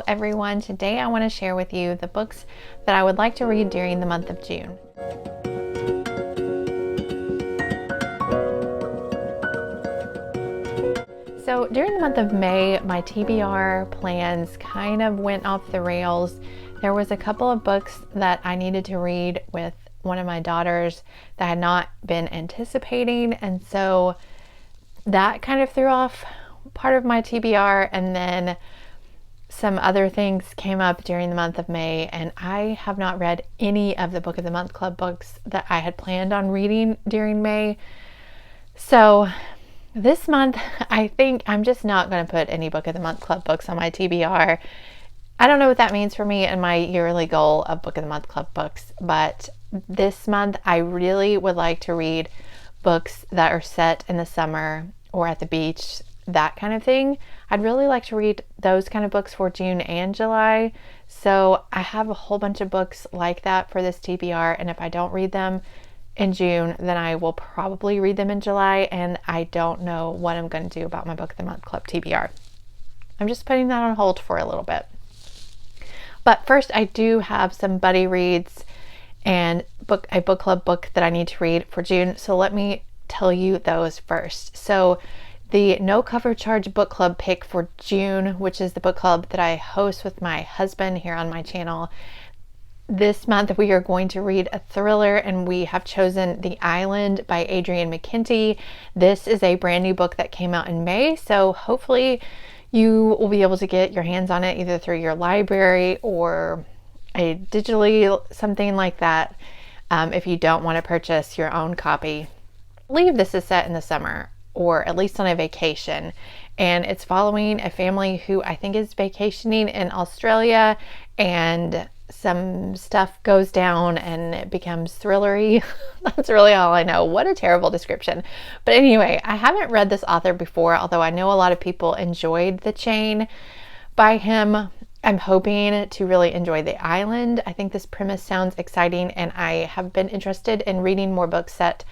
everyone. Today I want to share with you the books that I would like to read during the month of June. So during the month of May, my TBR plans kind of went off the rails. There was a couple of books that I needed to read with one of my daughters that I had not been anticipating, and so that kind of threw off part of my TBR, and then some other things came up during the month of May, and I have not read any of the Book of the Month Club books that I had planned on reading during May. So this month, I think I'm just not going to put any Book of the Month Club books on my TBR. I don't know what that means for me and my yearly goal of Book of the Month Club books, but this month I really would like to read books that are set in the summer or at the beach, that kind of thing. I'd really like to read those kind of books for June and July. So I have a whole bunch of books like that for this TBR, and if I don't read them in June, then I will probably read them in July, and I don't know what I'm going to do about my Book of the Month Club TBR. I'm just putting that on hold for a little bit. But first, I do have some buddy reads and a book club book that I need to read for June. So let me tell you those first. So the no cover charge book club pick for June, which is the book club that I host with my husband here on my channel. This month we are going to read a thriller, and we have chosen The Island by Adrian Mcginty. This is a brand new book that came out in May, so hopefully you will be able to get your hands on it either through your library or digitally, something like that, if you don't want to purchase your own copy. I believe this is set in the summer, or at least on a vacation, and it's following a family who I think is vacationing in Australia, and some stuff goes down and it becomes thrillery. That's really all I know. What a terrible description. But anyway, I haven't read this author before, although I know a lot of people enjoyed The Chain by him. I'm hoping to really enjoy The Island. I think this premise sounds exciting, and I have been interested in reading more books set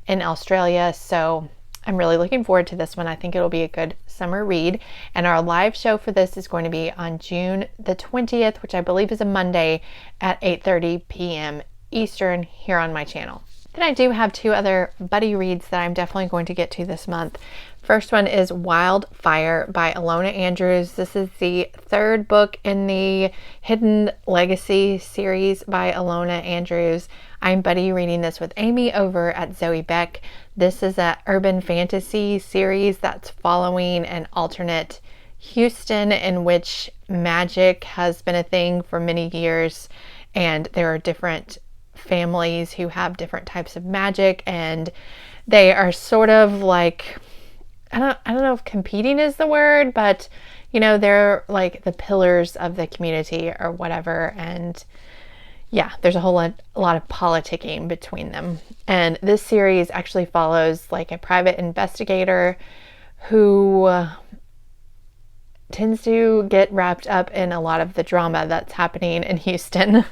in Australia, so I'm really looking forward to this one. I think it'll be a good summer read. And our live show for this is going to be on June the 20th, which I believe is a Monday at 8:30 p.m. Eastern here on my channel. Then I do have two other buddy reads that I'm definitely going to get to this month. First one is Wildfire by Ilona Andrews. This is the third book in the Hidden Legacy series by Ilona Andrews. I'm buddy reading this with Amy over at Zoe Beck. This is an urban fantasy series that's following an alternate Houston in which magic has been a thing for many years, and there are different families who have different types of magic, and they are sort of like, I don't know if competing is the word, but they're like the pillars of the community or whatever, and yeah, there's a lot of politicking between them. And this series actually follows like a private investigator who tends to get wrapped up in a lot of the drama that's happening in Houston.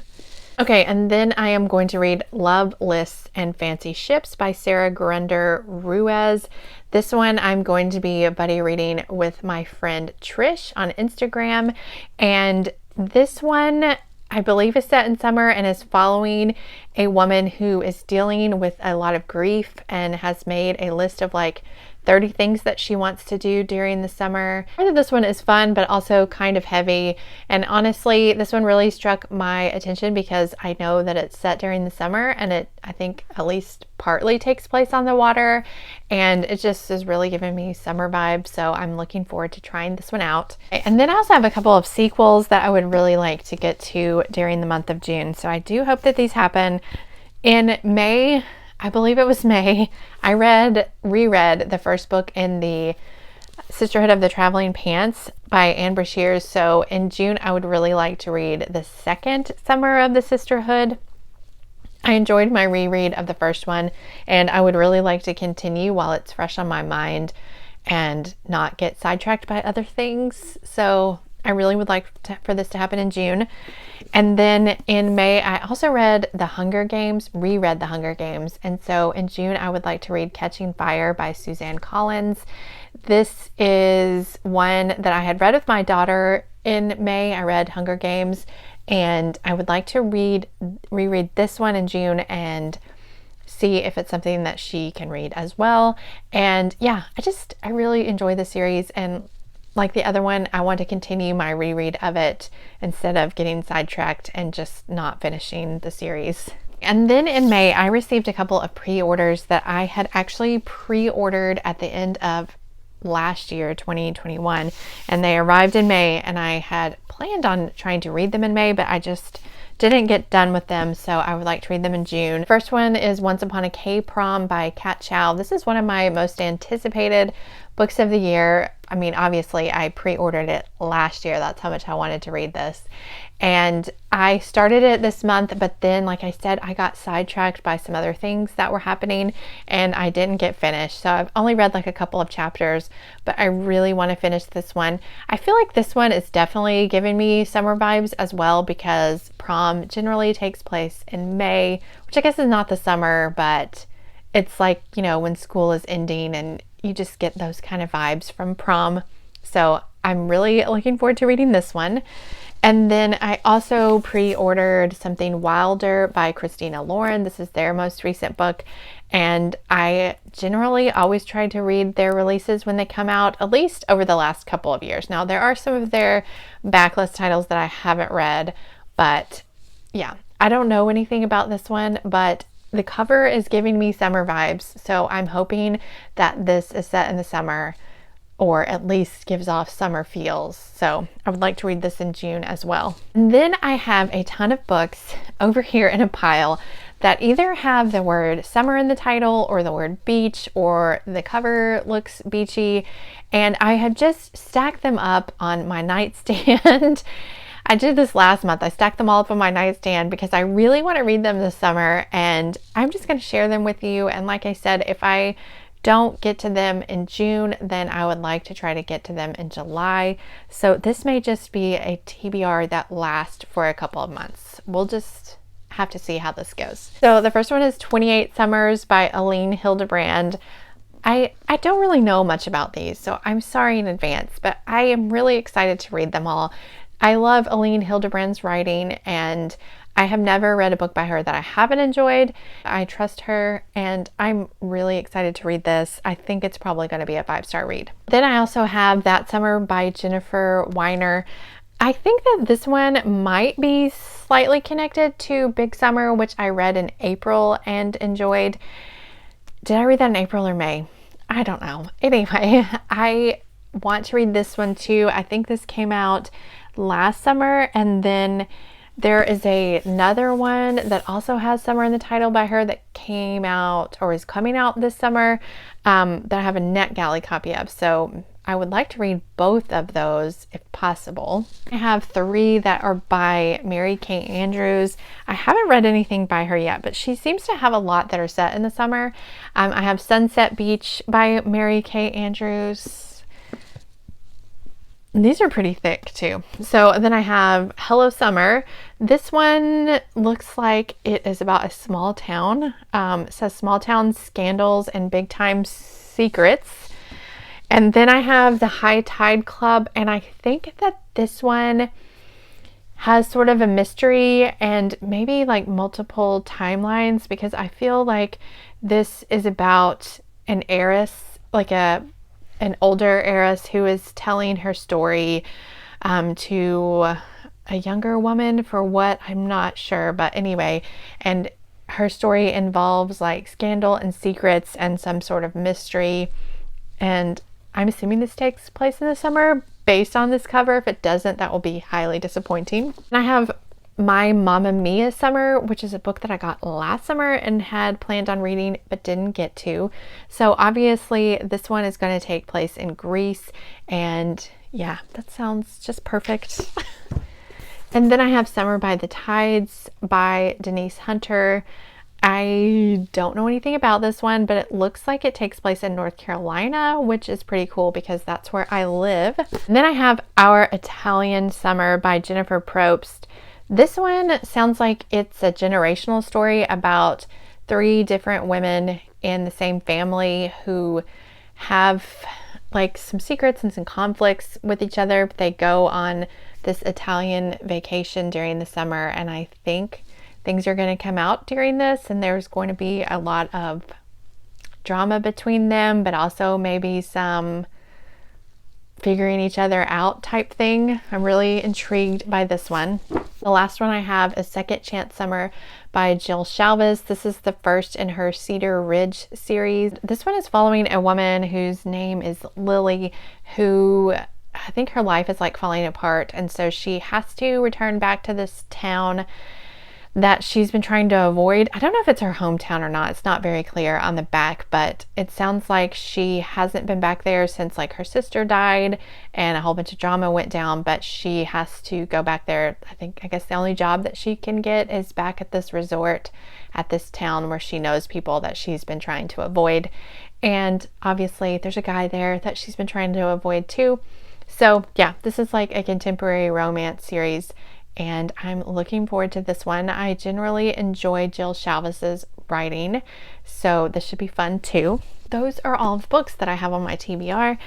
Okay, and then I am going to read Love Lists and Fancy Ships by Sarah Grunder Ruiz. This one I'm going to be buddy reading with my friend Trish on Instagram, and this one I believe is set in summer and is following a woman who is dealing with a lot of grief and has made a list of like 30 things that she wants to do during the summer. I think this one is fun, but also kind of heavy. And honestly, this one really struck my attention because I know that it's set during the summer, and it, I think, at least partly takes place on the water. And it just is really giving me summer vibes. So I'm looking forward to trying this one out. And then I also have a couple of sequels that I would really like to get to during the month of June. So I do hope that these happen. In May, I believe it was May, I reread the first book in the Sisterhood of the Traveling Pants by Anne Brashears. So in June, I would really like to read the second Summer of the Sisterhood. I enjoyed my reread of the first one, and I would really like to continue while it's fresh on my mind and not get sidetracked by other things. So I really would like for this to happen in June. And then in May, I also reread The Hunger Games. And so in June, I would like to read Catching Fire by Suzanne Collins. This is one that I had read with my daughter in May I read Hunger Games, and I would like to reread this one in June and see if it's something that she can read as well. And yeah, I really enjoy the series, and like the other one, I want to continue my reread of it instead of getting sidetracked and just not finishing the series. And then in May, I received a couple of pre-orders that I had actually pre-ordered at the end of last year, 2021, and they arrived in May, and I had planned on trying to read them in May, but I just didn't get done with them, so I would like to read them in June. First one is Once Upon a K-Prom by Kat Chow. This is one of my most anticipated books of the year. I mean, obviously I pre-ordered it last year. That's how much I wanted to read this. And I started it this month, but then, like I said, I got sidetracked by some other things that were happening and I didn't get finished. So I've only read like a couple of chapters, but I really want to finish this one. I feel like this one is definitely giving me summer vibes as well, because prom generally takes place in May, which I guess is not the summer, but it's like, you know, when school is ending and you just get those kind of vibes from prom. So I'm really looking forward to reading this one. And then I also pre-ordered Something Wilder by Christina Lauren. This is their most recent book, and I generally always try to read their releases when they come out, at least over the last couple of years. Now, there are some of their backlist titles that I haven't read, but yeah, I don't know anything about this one, but the cover is giving me summer vibes, so I'm hoping that this is set in the summer, or at least gives off summer feels. So I would like to read this in June as well. And then I have a ton of books over here in a pile that either have the word summer in the title or the word beach, or the cover looks beachy, and I have just stacked them up on my nightstand. I did this last month. I stacked them all up on my nightstand because I really want to read them this summer, and I'm just going to share them with you. And like I said, if I don't get to them in June, then I would like to try to get to them in July. So this may just be a TBR that lasts for a couple of months. We'll just have to see how this goes. So the first one is 28 Summers by Aline Hildebrand. I don't really know much about these, so I'm sorry in advance, but I am really excited to read them all. I love Aline Hildebrand's writing, and I have never read a book by her that I haven't enjoyed. I trust her, and I'm really excited to read this. I think it's probably going to be a 5-star read. Then I also have That Summer by Jennifer Weiner. I think that this one might be slightly connected to Big Summer, which I read in April and enjoyed. Did I read that in April or May? I don't know. Anyway, I want to read this one too. I think this came out last summer, and then there is another one that also has summer in the title by her that came out or is coming out this summer, that I have a NetGalley copy of. So I would like to read both of those if possible. I have 3 that are by Mary Kay Andrews. I haven't read anything by her yet, but she seems to have a lot that are set in the summer. I have Sunset Beach by Mary Kay Andrews. These are pretty thick too. So then I have Hello Summer. This one looks like it is about a small town. It says small town scandals and big time secrets. And then I have The High Tide Club, and I think that this one has sort of a mystery and maybe like multiple timelines, because I feel like this is about an heiress, like an older heiress who is telling her story to a younger woman, for what I'm not sure, but anyway, and her story involves like scandal and secrets and some sort of mystery, and I'm assuming this takes place in the summer based on this cover. If it doesn't, that will be highly disappointing. And I have My Mamma Mia Summer, which is a book that I got last summer and had planned on reading but didn't get to. So obviously this one is going to take place in Greece, and yeah, that sounds just perfect. And then I have Summer by the Tides by Denise Hunter. I don't know anything about this one, but it looks like it takes place in North Carolina, which is pretty cool because that's where I live. And then I have Our Italian Summer by Jennifer Probst. This one sounds like it's a generational story about 3 different women in the same family who have like some secrets and some conflicts with each other. But they go on this Italian vacation during the summer, and I think things are going to come out during this, and there's going to be a lot of drama between them, but also maybe some figuring each other out type thing. I'm really intrigued by this one. The last one I have is Second Chance Summer by Jill Shalvis. This is the first in her Cedar Ridge series. This one is following a woman whose name is Lily, who I think her life is like falling apart, and so she has to return back to this town that she's been trying to avoid. I don't know if it's her hometown or not. It's not very clear on the back, but it sounds like she hasn't been back there since like her sister died and a whole bunch of drama went down, but she has to go back there. I guess the only job that she can get is back at this resort at this town where she knows people that she's been trying to avoid. And obviously there's a guy there that she's been trying to avoid too. So yeah, this is like a contemporary romance series, and I'm looking forward to this one. I generally enjoy Jill Shalvis's writing, so this should be fun too. Those are all of the books that I have on my TBR.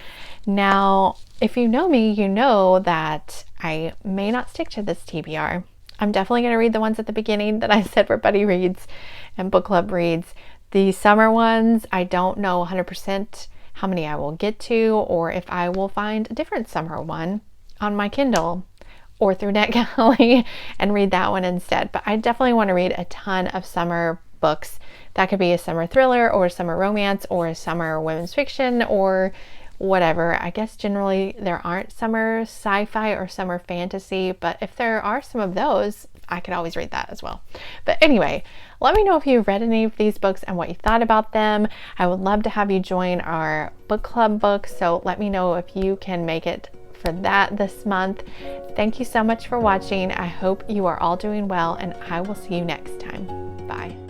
Now, if you know me, you know that I may not stick to this TBR. I'm definitely going to read the ones at the beginning that I said were buddy reads and book club reads. The summer ones, I don't know 100% how many I will get to, or if I will find a different summer one on my Kindle or through NetGalley and read that one instead. But I definitely want to read a ton of summer books. That could be a summer thriller or a summer romance or a summer women's fiction or whatever. I guess generally there aren't summer sci-fi or summer fantasy, but if there are some of those, I could always read that as well. But anyway, let me know if you've read any of these books and what you thought about them. I would love to have you join our book club book, so let me know if you can make it for that this month. Thank you so much for watching. I hope you are all doing well, and I will see you next time. Bye.